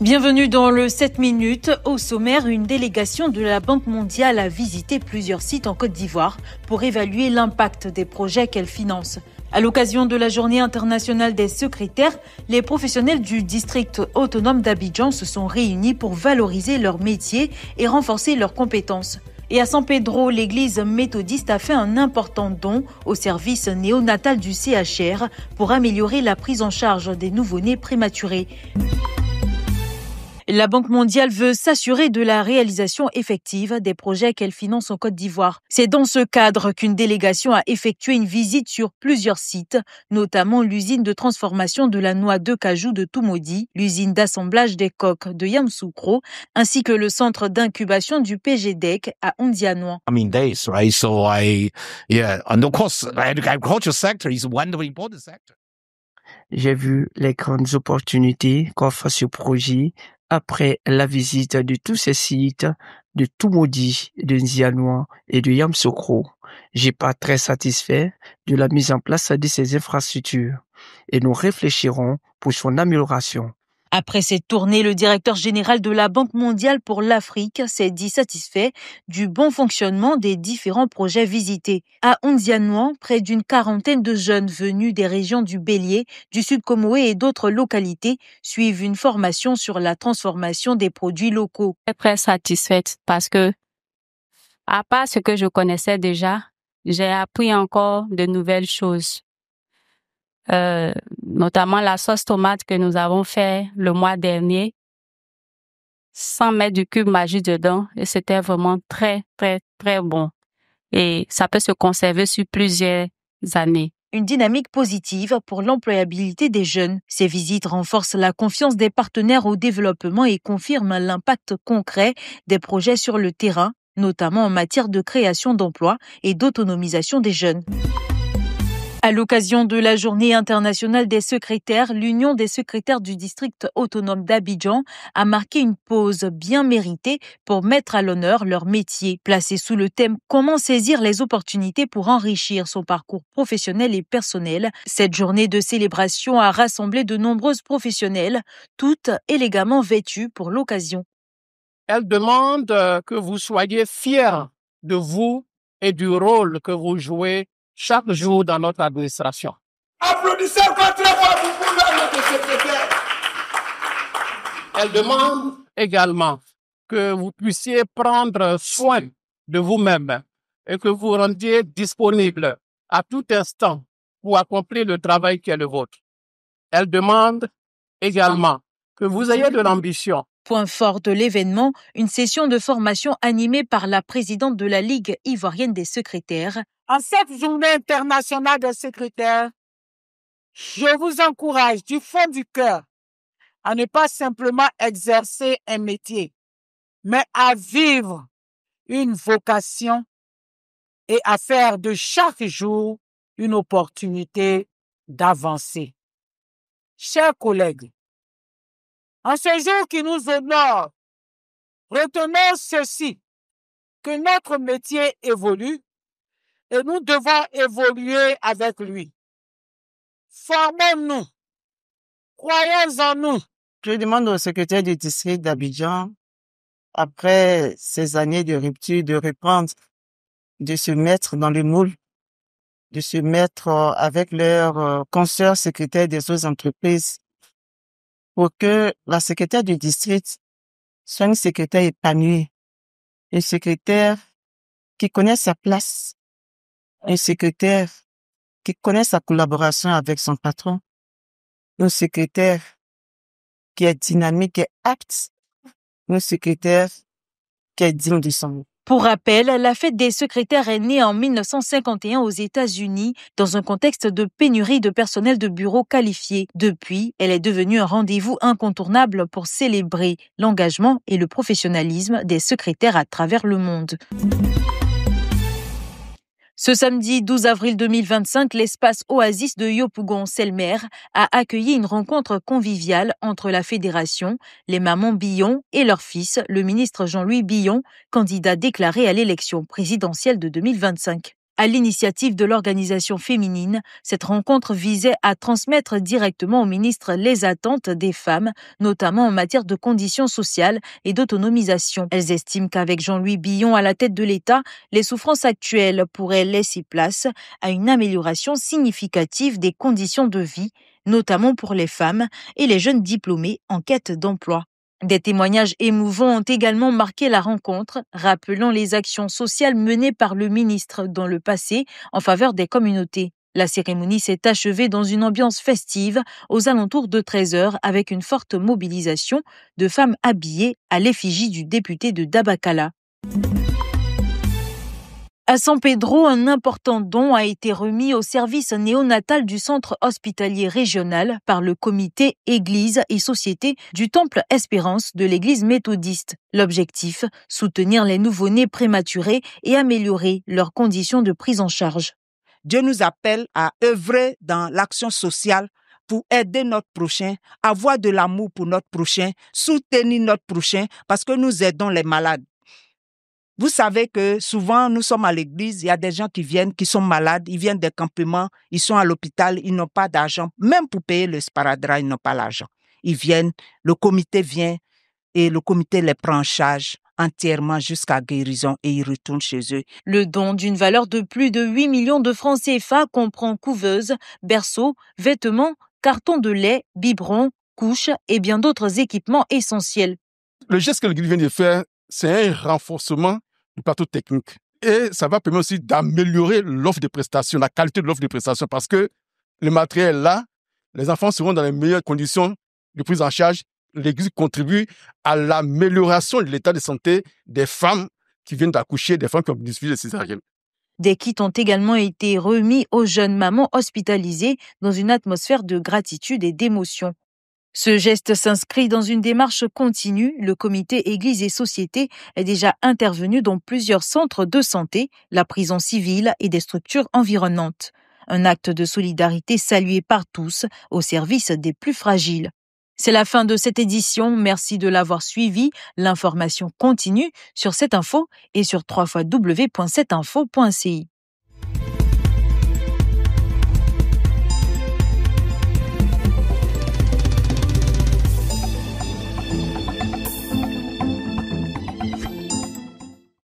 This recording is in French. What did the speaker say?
Bienvenue dans le 7 minutes. Au sommaire, une délégation de la Banque mondiale a visité plusieurs sites en Côte d'Ivoire pour évaluer l'impact des projets qu'elle finance. À l'occasion de la Journée internationale des secrétaires, les professionnels du district autonome d'Abidjan se sont réunis pour valoriser leur métier et renforcer leurs compétences. Et à San Pedro, l'église méthodiste a fait un important don au service néonatal du CHR pour améliorer la prise en charge des nouveau-nés prématurés. La Banque mondiale veut s'assurer de la réalisation effective des projets qu'elle finance en Côte d'Ivoire. C'est dans ce cadre qu'une délégation a effectué une visite sur plusieurs sites, notamment l'usine de transformation de la noix de cajou de Toumoudi, l'usine d'assemblage des coques de Yamoussoukro, ainsi que le centre d'incubation du PGDEC à Ondianois. days, right? So and of course, the agriculture sector is one of the important sectors. J'ai vu les grandes opportunités qu'offre ce projet après la visite de tous ces sites de Toumoudi, de Ndianois et de Yamoussoukro. J'ai pas très satisfait de la mise en place de ces infrastructures et nous réfléchirons pour son amélioration. Après cette tournée, le directeur général de la Banque mondiale pour l'Afrique s'est dit satisfait du bon fonctionnement des différents projets visités. À Ondianois, près d'une quarantaine de jeunes venus des régions du Bélier, du Sud Comoé et d'autres localités suivent une formation sur la transformation des produits locaux. Très satisfaite parce que, à part ce que je connaissais déjà, j'ai appris encore de nouvelles choses. Notamment la sauce tomate que nous avons fait le mois dernier, sans mettre du cube magique dedans, et c'était vraiment très, très, très bon. Et ça peut se conserver sur plusieurs années. Une dynamique positive pour l'employabilité des jeunes. Ces visites renforcent la confiance des partenaires au développement et confirment l'impact concret des projets sur le terrain, notamment en matière de création d'emplois et d'autonomisation des jeunes. À l'occasion de la Journée internationale des secrétaires, l'Union des secrétaires du district autonome d'Abidjan a marqué une pause bien méritée pour mettre à l'honneur leur métier. Placé sous le thème « Comment saisir les opportunités pour enrichir son parcours professionnel et personnel », cette journée de célébration a rassemblé de nombreuses professionnelles, toutes élégamment vêtues pour l'occasion. Elle demande que vous soyez fiers de vous et du rôle que vous jouez chaque jour dans notre administration. Applaudissez encore très fort pour notre secrétaire. Elle demande également que vous puissiez prendre soin de vous-même et que vous rendiez disponible à tout instant pour accomplir le travail qui est le vôtre. Elle demande également que vous ayez de l'ambition. Point fort de l'événement, une session de formation animée par la présidente de la Ligue ivoirienne des secrétaires. En cette journée internationale des secrétaires, je vous encourage du fond du cœur à ne pas simplement exercer un métier, mais à vivre une vocation et à faire de chaque jour une opportunité d'avancer. Chers collègues, en ce jour qui nous honore, retenons ceci, que notre métier évolue et nous devons évoluer avec lui. Formons-nous, croyons en nous. Je demande au secrétaire du district d'Abidjan, après ces années de rupture, de reprendre, de se mettre dans le moule, de se mettre avec leurs consoeurs secrétaires des autres entreprises, pour que la secrétaire du district soit une secrétaire épanouie, une secrétaire qui connaît sa place, une secrétaire qui connaît sa collaboration avec son patron, une secrétaire qui est dynamique et apte, une secrétaire qui est digne de son nom. Pour rappel, la fête des secrétaires est née en 1951 aux États-Unis dans un contexte de pénurie de personnel de bureau qualifié. Depuis, elle est devenue un rendez-vous incontournable pour célébrer l'engagement et le professionnalisme des secrétaires à travers le monde. Ce samedi 12 avril 2025, l'espace Oasis de Yopougon-Selmer a accueilli une rencontre conviviale entre la fédération, les mamans Billon et leur fils, le ministre Jean-Louis Billon, candidat déclaré à l'élection présidentielle de 2025. À l'initiative de l'organisation féminine, cette rencontre visait à transmettre directement au ministre les attentes des femmes, notamment en matière de conditions sociales et d'autonomisation. Elles estiment qu'avec Jean-Louis Billon à la tête de l'État, les souffrances actuelles pourraient laisser place à une amélioration significative des conditions de vie, notamment pour les femmes et les jeunes diplômés en quête d'emploi. Des témoignages émouvants ont également marqué la rencontre, rappelant les actions sociales menées par le ministre dans le passé en faveur des communautés. La cérémonie s'est achevée dans une ambiance festive aux alentours de 13h avec une forte mobilisation de femmes habillées à l'effigie du député de Dabakala. À San Pedro, un important don a été remis au service néonatal du centre hospitalier régional par le comité Église et Société du Temple Espérance de l'Église méthodiste. L'objectif, soutenir les nouveau-nés prématurés et améliorer leurs conditions de prise en charge. Dieu nous appelle à œuvrer dans l'action sociale pour aider notre prochain, avoir de l'amour pour notre prochain, soutenir notre prochain parce que nous aidons les malades. Vous savez que souvent, nous sommes à l'église, il y a des gens qui viennent, qui sont malades, ils viennent des campements, ils sont à l'hôpital, ils n'ont pas d'argent. Même pour payer le sparadrap, ils n'ont pas l'argent. Ils viennent, le comité vient et le comité les prend en charge entièrement jusqu'à guérison et ils retournent chez eux. Le don d'une valeur de plus de 8 millions de francs CFA comprend couveuse, berceau, vêtements, cartons de lait, biberons, couches et bien d'autres équipements essentiels. Le geste que l'église vient de faire, c'est un renforcement du plateau technique. Et ça va permettre aussi d'améliorer l'offre de prestations, la qualité de l'offre de prestations, parce que le matériel là, les enfants seront dans les meilleures conditions de prise en charge. L'Église contribue à l'amélioration de l'état de santé des femmes qui viennent d'accoucher, des femmes qui ont bénéficié de césarienne. Des kits ont également été remis aux jeunes mamans hospitalisées dans une atmosphère de gratitude et d'émotion. Ce geste s'inscrit dans une démarche continue. Le comité Église et Société est déjà intervenu dans plusieurs centres de santé, la prison civile et des structures environnantes. Un acte de solidarité salué par tous au service des plus fragiles. C'est la fin de cette édition. Merci de l'avoir suivi. L'information continue sur cette info et sur www.cetinfo.ci.